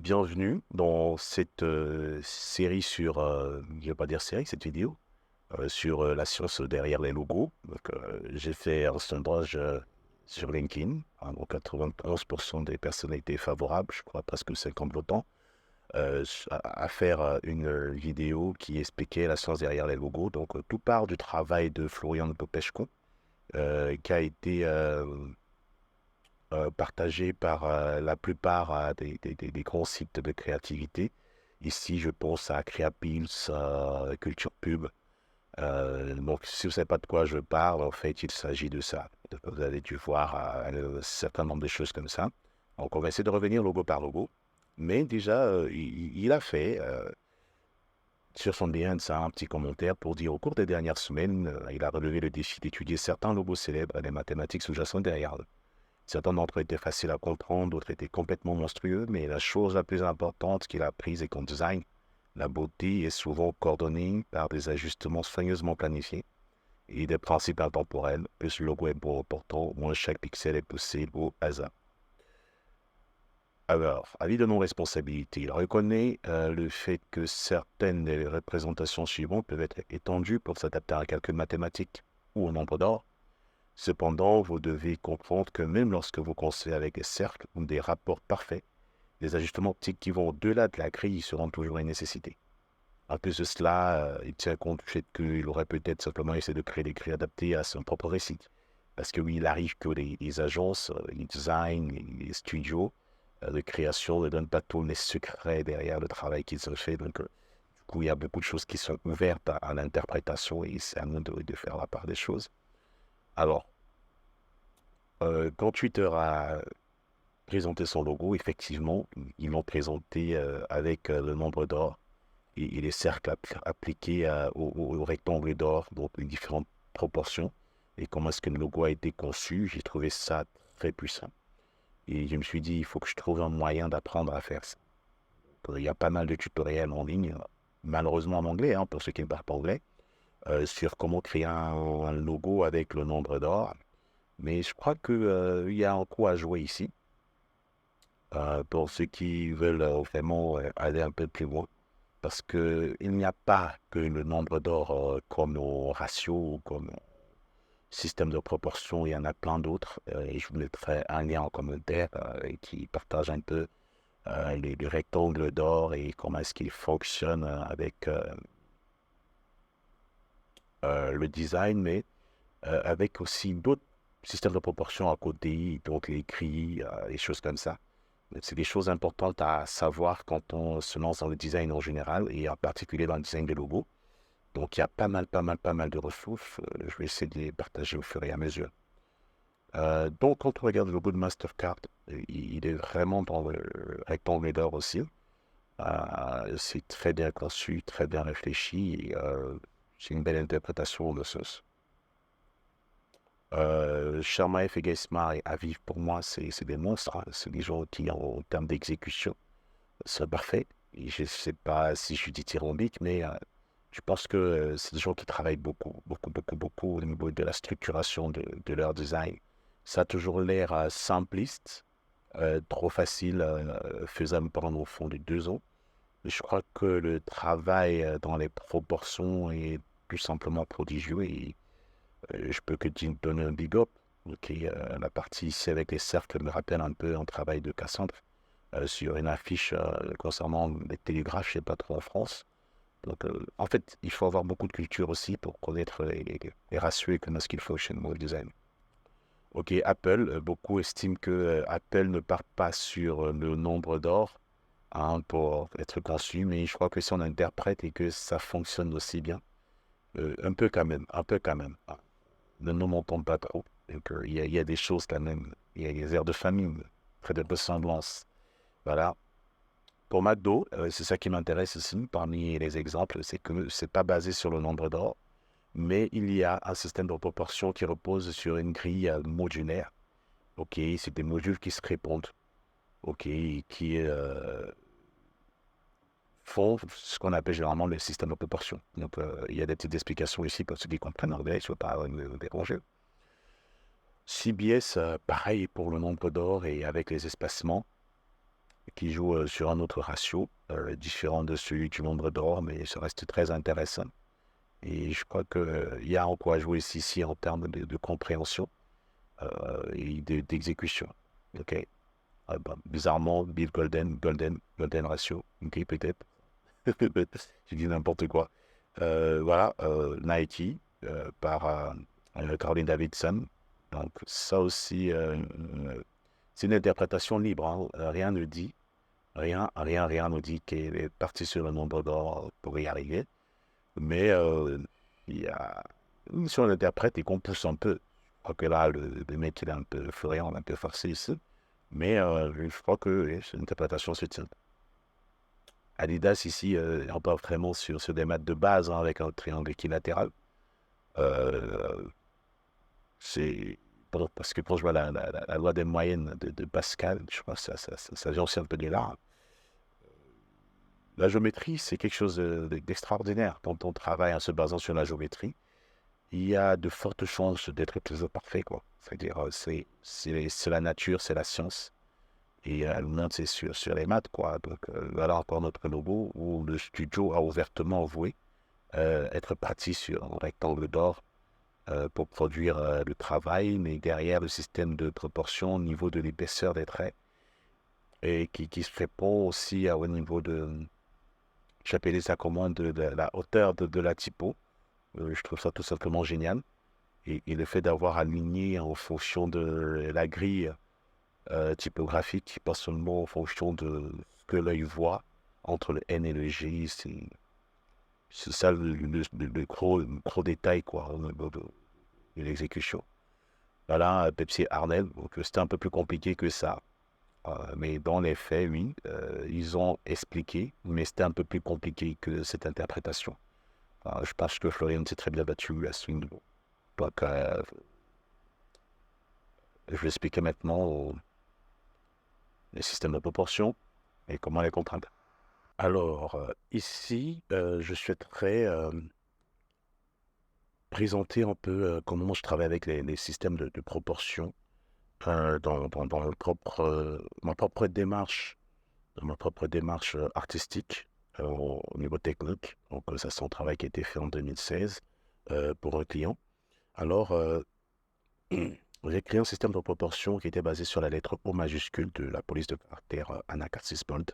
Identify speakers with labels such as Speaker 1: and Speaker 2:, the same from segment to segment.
Speaker 1: Bienvenue dans cette série sur, je vais pas dire série, cette vidéo, sur la science derrière les logos. Donc, j'ai fait un sondage sur LinkedIn. Hein, donc, 91% des personnes étaient favorables, je crois presque 50 autant, à faire une vidéo qui expliquait la science derrière les logos. Donc, tout part du travail de Florian Popescu, qui a été partagé par la plupart des grands sites de créativité. Ici, je pense à Creapills, Culture Pub. Donc, si vous ne savez pas de quoi je parle, en fait, il s'agit de ça. Vous avez dû voir un certain nombre de choses comme ça. Donc, on va essayer de revenir logo par logo. Mais déjà, il a fait sur son Behance ça, un petit commentaire pour dire au cours des dernières semaines, il a relevé le défi d'étudier certains logos célèbres et les mathématiques sous-jacentes derrière eux. Certains d'entre eux étaient faciles à comprendre, d'autres étaient complètement monstrueux, mais la chose la plus importante qu'il a apprise est qu'en design, la beauté est souvent coordonnée par des ajustements soigneusement planifiés et des principes intemporels. Plus le logo est bon important, moins chaque pixel est poussé au hasard. Alors, avis de non-responsabilité, il reconnaît le fait que certaines des représentations suivantes peuvent être étendues pour s'adapter à un calcul mathématique ou au nombre d'or. Cependant, vous devez comprendre que même lorsque vous construisez avec des cercles ou des rapports parfaits, des ajustements optiques qui vont au-delà de la grille seront toujours une nécessité. En plus de cela, il tient compte du fait qu'il aurait peut-être simplement essayé de créer des grilles adaptées à son propre récit. Parce que oui, il arrive que les agences, les designs, les studios de création ne donnent pas tous les secrets derrière le travail qu'ils ont fait. Donc, du coup, il y a beaucoup de choses qui sont ouvertes à l'interprétation et c'est à nous de faire la part des choses. Alors, quand Twitter a présenté son logo, effectivement, ils l'ont présenté avec le nombre d'or et les cercles appliqués au rectangle d'or, donc les différentes proportions et comment est-ce que le logo a été conçu. J'ai trouvé ça très puissant. Et je me suis dit, il faut que je trouve un moyen d'apprendre à faire ça. Il y a pas mal de tutoriels en ligne, malheureusement en anglais, hein, pour ceux qui ne parlent pas anglais, sur comment créer un logo avec le nombre d'or. Mais je crois qu'il y a un coup à jouer ici. Pour ceux qui veulent vraiment aller un peu plus loin. Parce qu'il n'y a pas que le nombre d'or comme au ratio ou comme système de proportion, il y en a plein d'autres. Et je vous mettrai un lien en commentaire qui partage un peu les rectangles d'or et comment est-ce qu'ils fonctionnent avec le design, mais avec aussi d'autres systèmes de proportion à côté, donc les grilles, les choses comme ça. C'est des choses importantes à savoir quand on se lance dans le design en général et en particulier dans le design des logos. Donc, il y a pas mal de ressources. Je vais essayer de les partager au fur et à mesure. Donc, quand on regarde le logo de Mastercard, il est vraiment dans le rectangle d'or aussi. C'est très bien conçu, très bien réfléchi. Et, c'est une belle interprétation de ce. Sharmaeff et Geismar et Aviv, pour moi, c'est des monstres. Hein. C'est des gens qui, en termes d'exécution, sont parfaits. Et je ne sais pas si je suis dithyrambique, mais je pense que c'est des gens qui travaillent beaucoup au niveau de la structuration de leur design. Ça a toujours l'air simpliste, trop facile, faisable pendant au fond de 2 ans. Mais je crois que le travail dans les proportions est tout simplement prodigieux et je peux que te donner un big up. Ok, la partie ici avec les cercles me rappelle un peu un travail de Cassandre sur une affiche concernant les télégraphes, je ne sais pas trop en France. Donc, en fait, il faut avoir beaucoup de culture aussi pour connaître les ratios et comment est-ce qu'il fonctionne le design. Ok, Apple, beaucoup estiment que Apple ne part pas sur le nombre d'or hein, pour être conçu, mais je crois que si on interprète et que ça fonctionne aussi bien, un peu quand même. Hein. Ne nous mentons pas trop. Donc, il y a des choses quand même, il y a des airs de famille, très de ressemblance. Voilà. Pour McDo, c'est ça qui m'intéresse aussi parmi les exemples, c'est que c'est pas basé sur le nombre d'or, mais il y a un système de proportion qui repose sur une grille modulaire. Ok, c'est des modules qui se répondent. Ok, qui font ce qu'on appelle généralement le système de proportion. Donc, il y a des petites explications ici pour ceux qui comprennent l'anglais, je ne veux pas me déranger. CBS, pareil pour le nombre d'or et avec les espacements. qui joue sur un autre ratio, différent de celui du nombre d'or, mais ça reste très intéressant. Et je crois qu'il y a encore à jouer ici en termes de compréhension et d'exécution. OK? Bizarrement, Bill Golden Ratio, OK, peut-être. Je dis n'importe quoi. Voilà, Nike par Caroline Davidson. Donc, ça aussi, c'est une interprétation libre, hein. Rien ne dit, rien ne dit qu'elle est partie sur le nombre d'or pour y arriver. Mais il y a, si on l'interprète et qu'on pousse un peu, je crois que là, le mec, il est un peu furieux, un peu farcé ici. Mais je crois que oui, c'est une interprétation se tient. Adidas, ici, on part vraiment sur des maths de base, hein, avec un triangle équilatéral. Euh, c'est parce que quand je vois la loi des moyennes de Pascal, je crois que ça vient aussi un peu de là. La géométrie, c'est quelque chose d'extraordinaire. Quand on travaille en se basant sur la géométrie, il y a de fortes chances d'être plus parfait, quoi. C'est-à-dire, c'est la nature, c'est la science. Et le monde, c'est sur les maths, quoi. Donc, voilà encore notre logo où le studio a ouvertement avoué être parti sur un rectangle d'or pour produire le travail, mais derrière le système de proportion au niveau de l'épaisseur des traits et qui se répond aussi au niveau de, j'appelais ça comment, de la hauteur de la typo. Je trouve ça tout simplement génial. Et le fait d'avoir aligné en fonction de la grille typographique, pas seulement en fonction de ce que l'œil voit entre le N et le G, c'est ça le gros détail, quoi, au niveau de l'exécution. Voilà, Pepsi et Arnell, donc c'était un peu plus compliqué que ça. Mais dans les faits, oui, ils ont expliqué, mais c'était un peu plus compliqué que cette interprétation. Je pense que Florian s'est très bien battu à ce niveau. Donc, je vais expliquer maintenant les systèmes de proportion et comment les comprendre. Alors, ici, je souhaiterais présenter un peu comment je travaille avec les systèmes de proportion dans ma propre démarche, dans ma propre démarche artistique au niveau technique. Donc, ça, c'est un travail qui a été fait en 2016 pour un client. Alors, j'ai créé un système de proportion qui était basé sur la lettre O majuscule de la police de caractère Anacarsis Bold,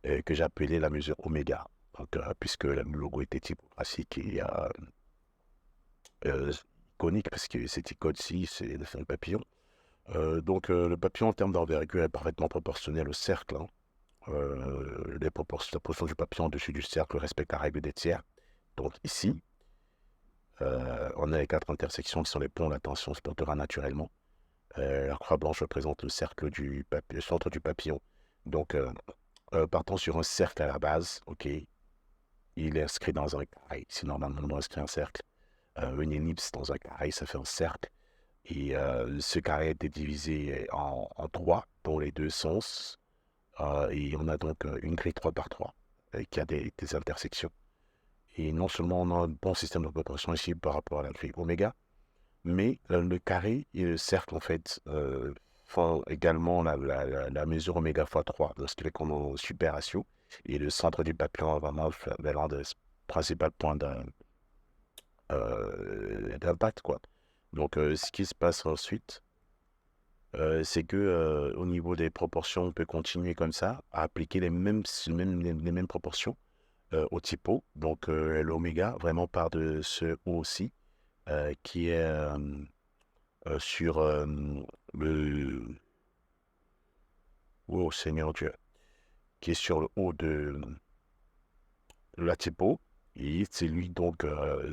Speaker 1: que j'ai appelé la mesure oméga. Donc, puisque le logo était typographique et iconique, parce que cette icône-ci, c'est le papillon. Donc, le papillon, en termes d'envergure, est parfaitement proportionnel au cercle, hein. La proportion du papillon au-dessus du cercle respecte la règle des tiers. Donc, ici, on a les 4 intersections qui sont les points où la tension se portera naturellement. La croix blanche représente le centre du papillon. Donc, partons sur un cercle à la base, ok, il est inscrit dans un carré. Si normalement on inscrit un cercle, une ellipse dans un carré, ça fait un cercle. Et ce carré a été divisé en 3 dans les deux sens. Et on a donc une grille 3 par 3 qui a des intersections. Et non seulement on a un bon système de proportion ici par rapport à la grille oméga, mais le carré et le cercle, en fait, font également la mesure oméga fois 3, ce qui fait qu'on a un super ratio. Et le centre du papillon va vraiment l'un des principaux points d'impact, quoi. Donc, ce qui se passe ensuite, c'est que au niveau des proportions, on peut continuer comme ça, à appliquer les mêmes proportions au typo. Donc, l'oméga, vraiment part de ce O aussi, qui est sur le... Oh Seigneur Dieu, qui est sur le haut de la typo. Et c'est lui, donc,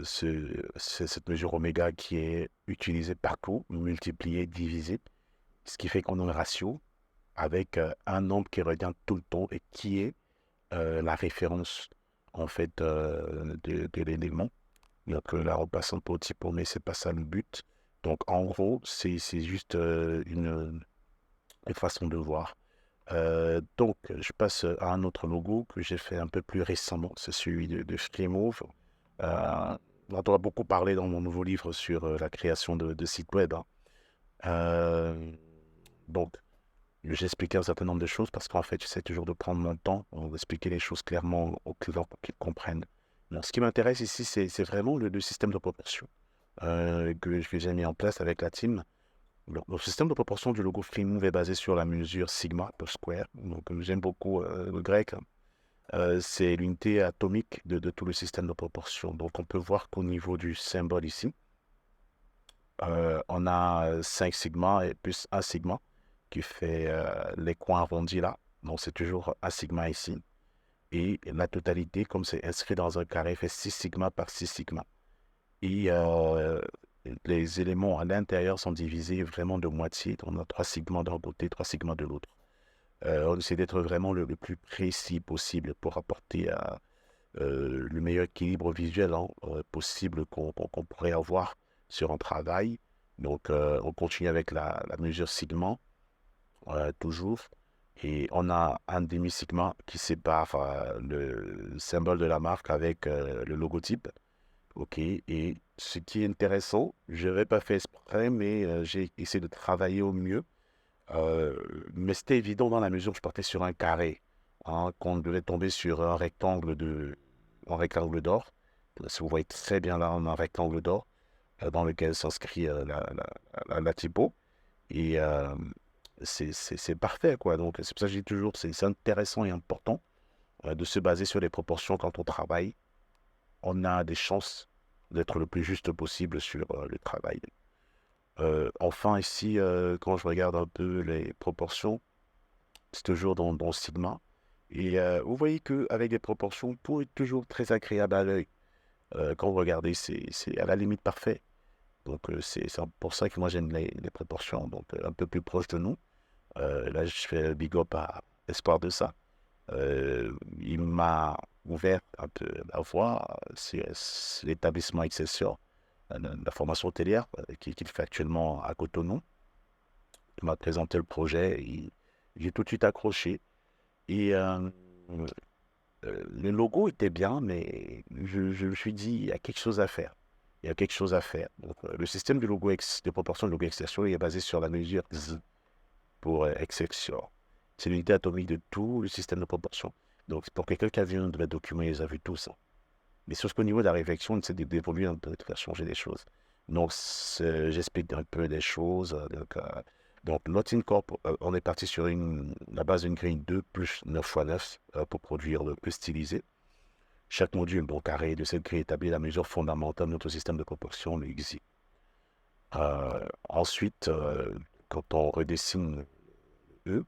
Speaker 1: c'est cette mesure oméga qui est utilisée partout, multipliée, divisée, ce qui fait qu'on a un ratio avec un nombre qui revient tout le temps et qui est la référence, en fait, de l'élément. Donc là, on passe un peu au typo, mais c'est pas ça le but. Donc, en gros, c'est juste une façon de voir. Donc, je passe à un autre logo que j'ai fait un peu plus récemment, c'est celui de Freemove. On a beaucoup parlé dans mon nouveau livre sur la création de sites web, hein. Euh, donc, j'expliquais un certain nombre de choses parce qu'en fait, j'essaie toujours de prendre mon temps pour expliquer les choses clairement aux clients pour qu'ils comprennent. Alors, ce qui m'intéresse ici, c'est vraiment le système de proportion que j'ai mis en place avec la team. Le système de proportion du logo FreeMove est basé sur la mesure sigma per square. Donc, j'aime beaucoup le grec. C'est l'unité atomique de tout le système de proportion. Donc, on peut voir qu'au niveau du symbole ici, on a 5 sigma et plus 1 sigma qui fait les coins arrondis là. Donc, c'est toujours 1 sigma ici. Et la totalité, comme c'est inscrit dans un carré, fait 6 sigma par 6 sigma. Et les éléments à l'intérieur sont divisés vraiment de moitié. On a 3 sigma d'un côté, 3 sigma de l'autre. On essaie d'être vraiment le plus précis possible pour apporter le meilleur équilibre visuel possible qu'on pourrait avoir sur un travail. Donc, on continue avec la mesure sigma, toujours. Et on a un demi-sigma qui sépare le symbole de la marque avec le logotype. OK. Et ce qui est intéressant, je n'avais pas fait exprès, mais j'ai essayé de travailler au mieux. Euh, mais c'était évident dans la mesure où je partais sur un carré, hein, qu'on devait tomber sur un rectangle d'or. Si vous voyez très bien là, un rectangle d'or dans lequel s'inscrit la typo. Et c'est parfait, quoi. Donc, c'est pour ça que je dis toujours, c'est intéressant et important de se baser sur les proportions quand on travaille. On a des chances d'être le plus juste possible sur le travail. Enfin, ici, quand je regarde un peu les proportions, c'est toujours dans Sigma. Et vous voyez qu'avec des proportions, tout est toujours très agréable à l'œil. Quand vous regardez, c'est à la limite parfait. Donc, c'est pour ça que moi, j'aime les proportions donc, un peu plus proches de nous. Là, je fais big up à Espoir de ça. Il m'a ouvert un peu la voie. C'est l'établissement Excelsior, la formation hôtelière qu'il fait actuellement à Cotonou. Il m'a présenté le projet et j'ai tout de suite accroché. Et le logo était bien, mais je me suis dit, il y a quelque chose à faire. Il y a quelque chose à faire. Donc, le système du logo de proportion de logo Excelsior est basé sur la mesure X pour Excelsior. C'est l'unité atomique de tout le système de proportion. Donc, pour quelqu'un qui a vu un de mes documents, il a vu tout ça. Mais sur ce qu'au niveau de la réflexion, on essaie d'évoluer un peu, de faire changer les choses. Donc, j'explique un peu les choses. Donc Lotin Corp, on est parti sur la base d'une grille 2 plus 9x9 pour produire le plus stylisé. Chaque module, donc carré de cette grille, établit la mesure fondamentale de notre système de proportion, le XY. Ensuite, quand on redessine E,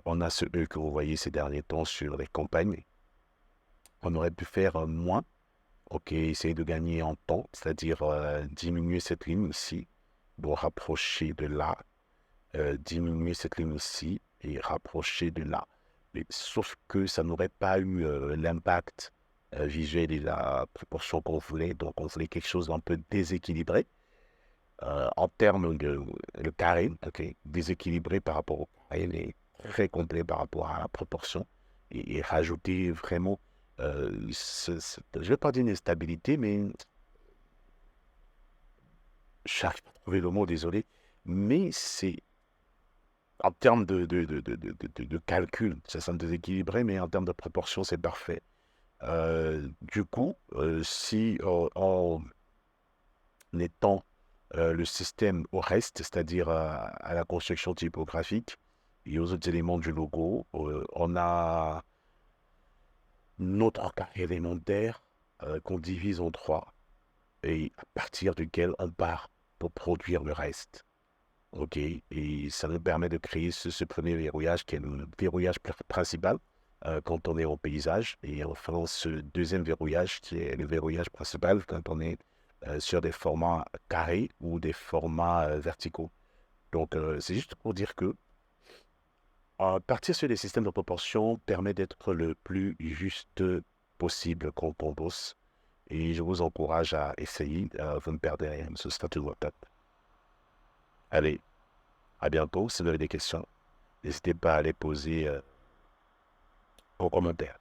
Speaker 1: on a ce E que vous voyez ces derniers temps sur les campagnes. On aurait pu faire moins. OK, essayer de gagner en temps, c'est-à-dire diminuer cette ligne ici pour rapprocher de là, diminuer cette ligne ici et rapprocher de là. Sauf que ça n'aurait pas eu l'impact visuel et la proportion qu'on voulait. Donc, on voulait quelque chose d'un peu déséquilibré en termes de le carré, OK, déséquilibré par rapport au carré, mais très complet par rapport à la proportion et rajouter vraiment, je ne vais pas dire une instabilité, mais je n'arrive pas à trouver le mot, désolé, mais c'est en termes de calcul, ça semble déséquilibré, mais en termes de proportion, c'est parfait. Du coup, si en étant le système au reste, c'est-à-dire à la construction typographique et aux autres éléments du logo, on a notre carré élémentaire qu'on divise en trois et à partir duquel on part pour produire le reste. OK? Et ça nous permet de créer ce premier verrouillage qui est le verrouillage principal quand on est au paysage. Et enfin, ce deuxième verrouillage qui est le verrouillage principal quand on est sur des formats carrés ou des formats verticaux. Donc, c'est juste pour dire que partir sur des systèmes de proportion permet d'être le plus juste possible quand on bosse. Et je vous encourage à essayer. Vous ne perdez rien, ce statut WhatsApp. Allez, à bientôt. Si vous avez des questions, n'hésitez pas à les poser en commentaire.